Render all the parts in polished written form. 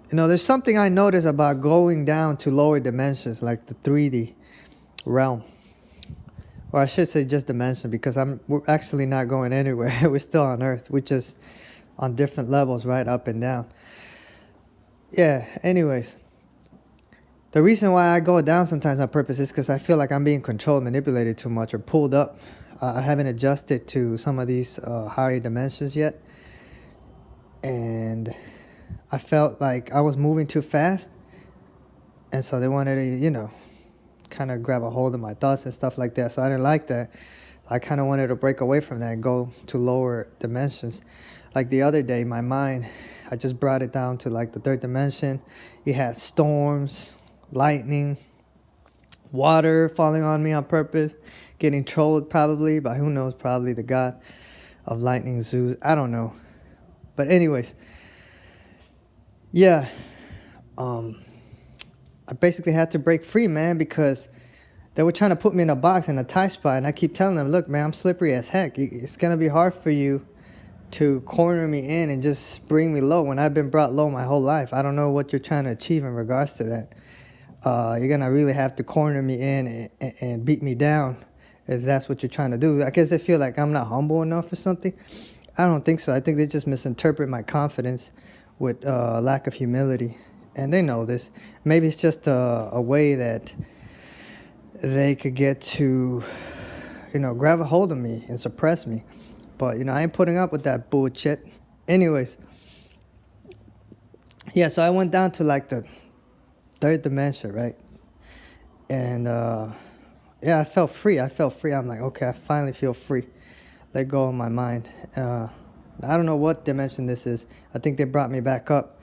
There's something I noticed about going down to lower dimensions, like the 3D realm, or I should say just dimension, because we're actually not going anywhere. We're still on Earth. We're just on different levels, right, up and down. Yeah. Anyways, the reason why I go down sometimes on purpose is because I feel like I'm being controlled, manipulated too much, or pulled up. I haven't adjusted to some of these higher dimensions yet, and I felt like I was moving too fast, and so they wanted to, kind of grab a hold of my thoughts and stuff like that. So I didn't like that. I kind of wanted to break away from that and go to lower dimensions. Like the other day, my mind, I just brought it down to like the third dimension. You had storms, lightning, water falling on me on purpose, getting trolled probably by who knows, probably the god of lightning, Zeus. I don't know. But anyways, yeah. I basically had to break free, man, because they were trying to put me in a box in a tight spot, and I keep telling them, look, man, I'm slippery as heck. It's going to be hard for you to corner me in and just bring me low when I've been brought low my whole life. I don't know what you're trying to achieve in regards to that. You're going to really have to corner me in and beat me down if that's what you're trying to do. I guess they feel like I'm not humble enough or something. I don't think so. I think they just misinterpret my confidence with lack of humility. And they know this. Maybe it's just a way that they could get to, grab a hold of me and suppress me. But, I ain't putting up with that bullshit. Anyways. Yeah, so I went down to like the third dimension, right? And, I felt free. I'm like, okay, I finally feel free. Let go of my mind. I don't know what dimension this is. I think they brought me back up.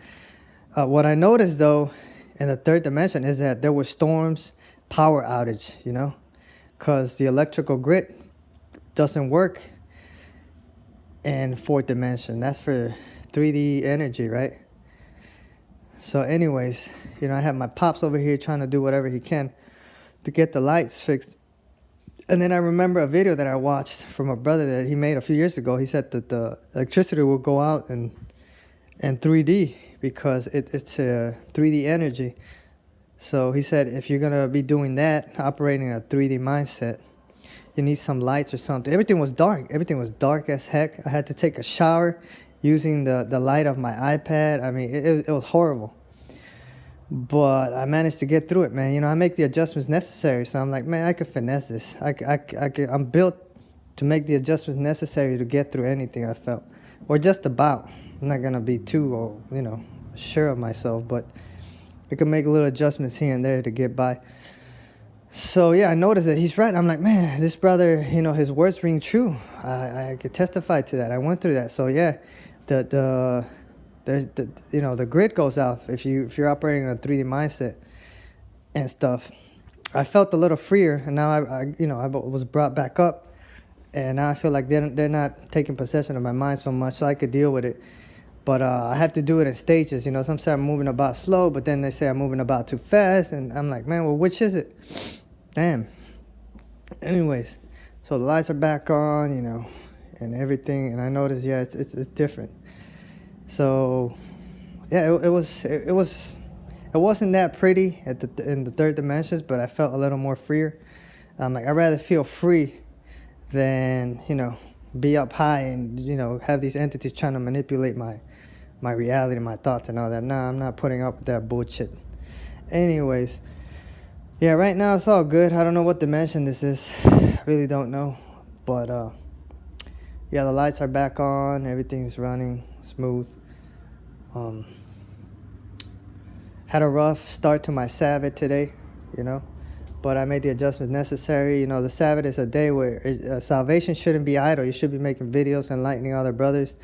What I noticed, though, in the third dimension is that there were storms, power outage, because the electrical grid doesn't work in fourth dimension. That's for 3D energy, right? So anyways, I have my pops over here trying to do whatever he can to get the lights fixed. And then I remember a video that I watched from a brother that he made a few years ago. He said that the electricity will go out in 3D because it's a 3D energy. So he said if you're going to be doing that, operating a 3D mindset, you need some lights or something. Everything was dark. Everything was dark as heck. I had to take a shower using the light of my iPad. I mean, it was horrible. But I managed to get through it, man. I make the adjustments necessary. So I'm like, man, I could finesse this. I'm built to make the adjustments necessary to get through anything I felt. Or just about. I'm not going to be too, sure of myself. But I could make little adjustments here and there to get by. So, yeah, I noticed that he's right. I'm like, man, this brother, his words ring true. I could testify to that. I went through that. So, yeah, the grid goes out if you're operating in a 3D mindset and stuff. I felt a little freer, and now I was brought back up, and now I feel like they're not taking possession of my mind so much, so I could deal with it. But I have to do it in stages. Some say I'm moving about slow, but then they say I'm moving about too fast, and I'm like, man, well, which is it? Damn. Anyways, so the lights are back on, and everything, and I noticed, yeah, it's different. So, yeah, it wasn't that pretty in the third dimensions, but I felt a little more freer. I'm like, I'd rather feel free than, be up high and, have these entities trying to manipulate my reality, my thoughts and all that. Nah, I'm not putting up with that bullshit. Anyways, yeah, right now it's all good. I don't know what dimension this is. I really don't know. But, yeah, the lights are back on. Everything's running smooth. Had a rough start to my Sabbath today, but I made the adjustments necessary. The Sabbath is a day where salvation shouldn't be idle. You should be making videos, enlightening other brothers,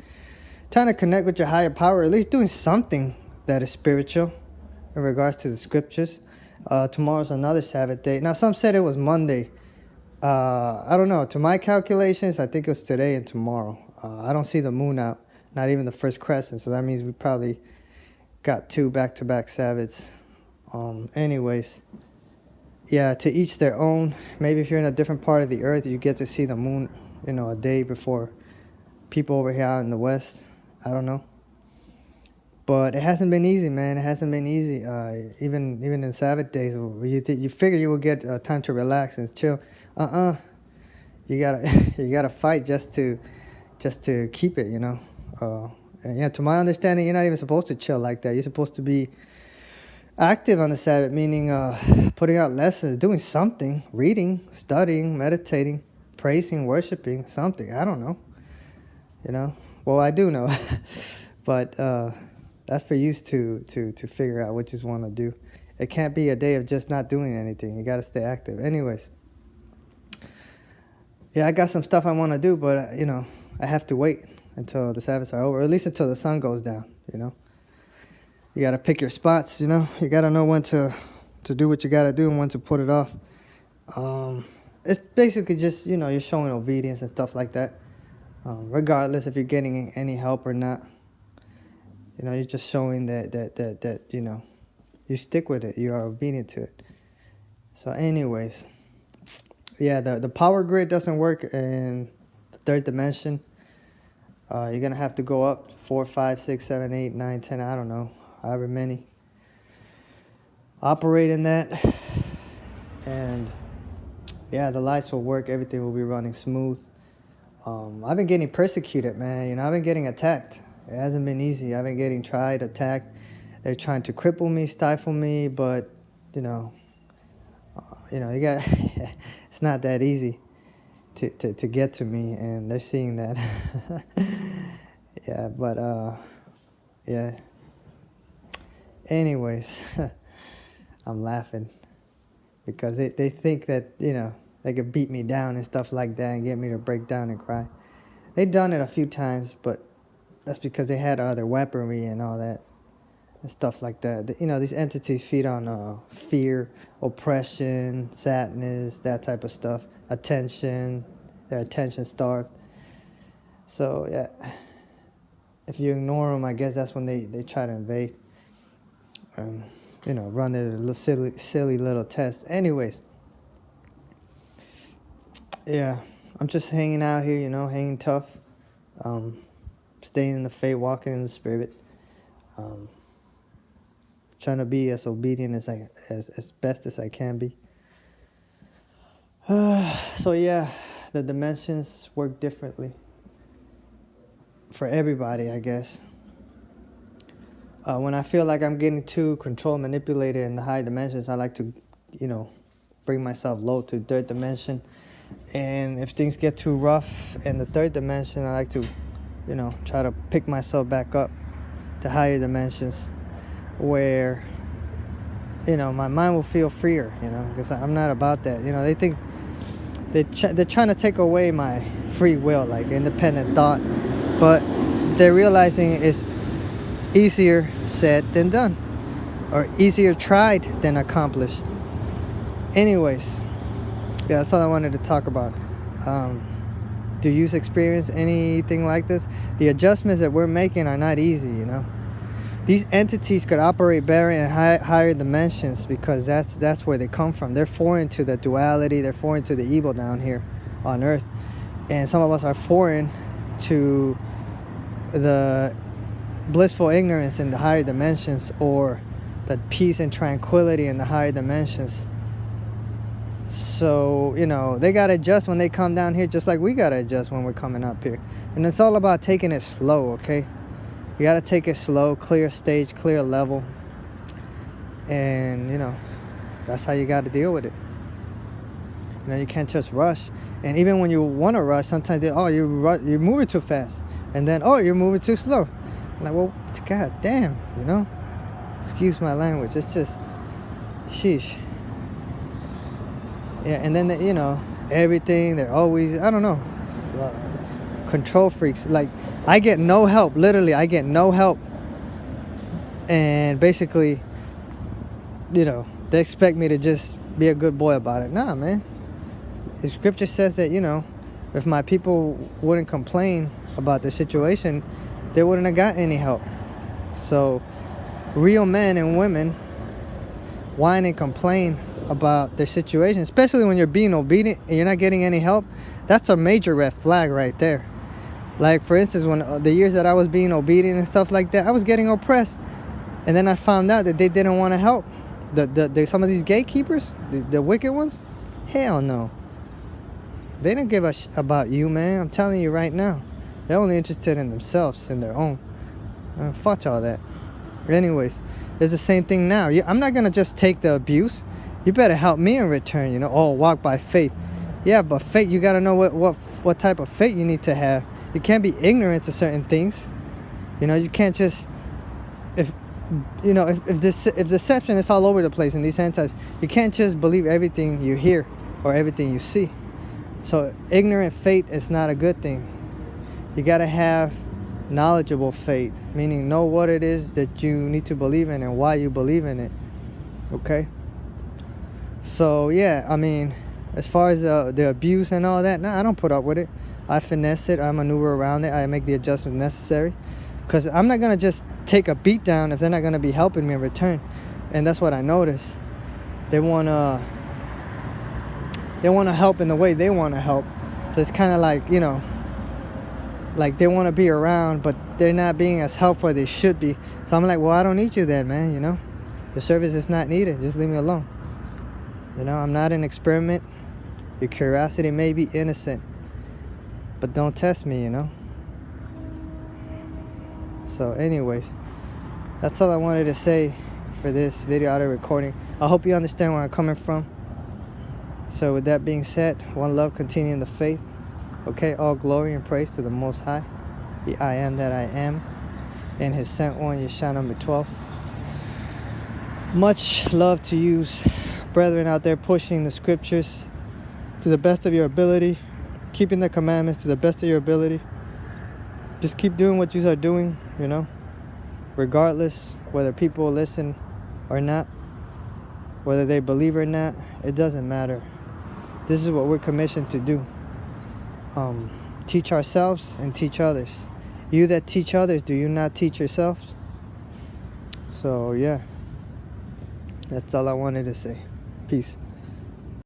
trying to connect with your higher power, at least doing something that is spiritual in regards to the scriptures. Tomorrow's another Sabbath day. Now, some said it was Monday. I don't know. To my calculations, I think it was today and tomorrow. I don't see the moon out, not even the first crescent, so that means we probably got 2 back-to-back Sabbaths. Anyways, yeah, to each their own. Maybe if you're in a different part of the earth, you get to see the moon, a day before people over here out in the west. I don't know. But it hasn't been easy, man. It hasn't been easy. Even in Sabbath days, where you figure you will get time to relax and chill. You gotta you gotta fight just to keep it. And yeah, to my understanding, you're not even supposed to chill like that. You're supposed to be active on the Sabbath, meaning putting out lessons, doing something, reading, studying, meditating, praising, worshiping, something. I don't know. Well, I do know, but that's for you to figure out what you want to do. It can't be a day of just not doing anything. You got to stay active. Anyways, yeah, I got some stuff I want to do, but I have to wait until the Sabbaths are over, or at least until the sun goes down. You got to pick your spots. You got to know when to do what you got to do and when to put it off. It's basically just you're showing obedience and stuff like that. Regardless if you're getting any help or not, you're just showing that you stick with it, you are obedient to it. So anyways, yeah, the power grid doesn't work in the third dimension. You're gonna have to go up 4, 5, 6, 7, 8, 9, 10, I don't know, however many, operate in that, and yeah, the lights will work, everything will be running smooth. I've been getting persecuted, man. I've been getting attacked. It hasn't been easy. I've been getting attacked. They're trying to cripple me, stifle me, but you got. It's not that easy to get to me, and they're seeing that. Yeah, but yeah. Anyways, I'm laughing because they think that they could beat me down and stuff like that and get me to break down and cry. They've done it a few times, but that's because they had other weaponry and all that and stuff like that. These entities feed on fear, oppression, sadness, that type of stuff, attention. They're attention starved. So, yeah, if you ignore them, I guess that's when they try to invade. Run their little silly little tests. Anyways. Yeah, I'm just hanging out here, hanging tough, staying in the faith, walking in the spirit, trying to be as obedient as best as I can be. So yeah, the dimensions work differently for everybody, I guess. When I feel like I'm getting too controlled, manipulated in the high dimensions, I like to, bring myself low to third dimension. And if things get too rough in the third dimension, I like to, try to pick myself back up to higher dimensions where, my mind will feel freer, because I'm not about that. They think they're trying to take away my free will, like independent thought, but they're realizing it's easier said than done, or easier tried than accomplished. Anyways. Yeah, that's all I wanted to talk about. Do you experience anything like this? The adjustments that we're making are not easy, These entities could operate better in higher dimensions because that's where they come from. They're foreign to the duality. They're foreign to the evil down here on Earth. And some of us are foreign to the blissful ignorance in the higher dimensions, or the peace and tranquility in the higher dimensions. So, they got to adjust when they come down here, just like we got to adjust when we're coming up here. And it's all about taking it slow, okay? You got to take it slow, clear stage, clear level. And, that's how you got to deal with it. You can't just rush. And even when you want to rush, sometimes you're moving too fast. And then, you're moving too slow. I'm like, well, god damn, Excuse my language. It's just, sheesh. Yeah, and then, everything, they're always, I don't know, it's, control freaks. Like, I get no help. Literally, I get no help. And basically, they expect me to just be a good boy about it. Nah, man. The scripture says that, if my people wouldn't complain about their situation, they wouldn't have got any help. So, real men and women whine and complain about their situation, especially when you're being obedient and you're not getting any help. That's a major red flag right there. Like, for instance, when the years that I was being obedient and stuff like that, I was getting oppressed. And then I found out that they didn't want to help. Some of these gatekeepers, the wicked ones, hell no. They don't give a about you, man. I'm telling you right now. They're only interested in themselves and their own. Fuck all that. Anyways, it's the same thing now. I'm not going to just take the abuse. You better help me in return, you know. Oh, walk by faith. Yeah, but faith, you got to know what type of faith you need to have. You can't be ignorant to certain things. You know, you can't just... If deception is all over the place in these end times, you can't just believe everything you hear or everything you see. So ignorant faith is not a good thing. You got to have knowledgeable faith, meaning know what it is that you need to believe in and why you believe in it. Okay? So yeah, I mean, as far as the abuse and all that, I don't put up with it. I finesse it. I maneuver around it. I make the adjustments necessary. Because I'm not going to just take a beat down if they're not going to be helping me in return. And that's what I noticed. They want to help in the way they want to help. So it's kind of like, you know, like they want to be around, but they're not being as helpful as they should be. So I'm like, well, I don't need you then, man, you know. Your service is not needed. Just leave me alone. You know, I'm not an experiment. Your curiosity may be innocent, but don't test me, you know. So anyways, that's all I wanted to say for this video audio recording. I hope you understand where I'm coming from. So with that being said, one love, continue in the faith. Okay, all glory and praise to the Most High, the I am that I am, and His sent one, Yeshua number 12. Much love to you, brethren out there, pushing the scriptures to the best of your ability, keeping the commandments to the best of your ability. Just keep doing what you are doing, you know, regardless whether people listen or not, whether they believe or not, it doesn't matter. This is what we're commissioned to do. Teach ourselves and teach others. You that teach others, do you not teach yourselves? So yeah, that's all I wanted to say. Peace.